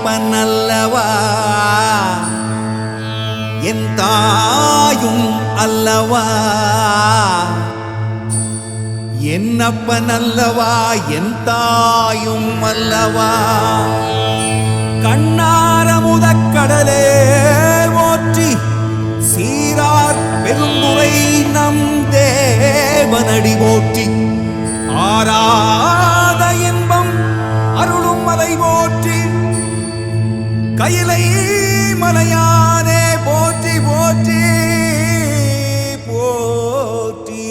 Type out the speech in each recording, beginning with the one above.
என்னப்பனல்லவா என் தாயும் அல்லவா என்னப்பனல்லவா என் தாயும் அல்லவா கண்ணாரமுதக்கடலே ஓற்றி சீரார் பெருந்துரை நம் தேவனடி போற்றி ஆராத இன்பம் அருளும் மலை போற்றி கையிலை மலையானே போற்றி போற்றி போற்றி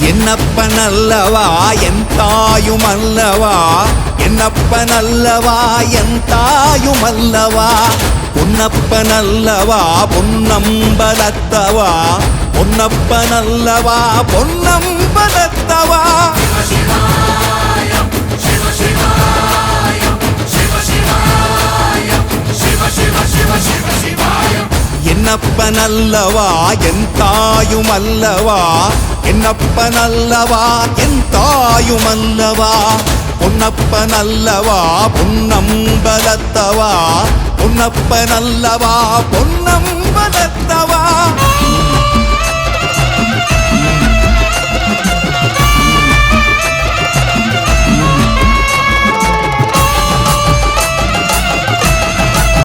என்னப்பனல்லவா என் தாயும் அல்லவா என்னப்பனல்லவா என் தாயும் அல்லவா பொன்னப்பனல்லவா பொன்னம்பலத்தவா பொன்னப்பனல்லவா பொன்னம்பலத்தவா என்னப்பனல்லவா என் தாயும் அல்லவா என்னப்பனல்லவா என் தாயும் அல்லவா பொன்னப்பனல்லவா பொன்னம்பலத்தவா பொன்னப்பனல்லவா பொன்னம்பலத்தவா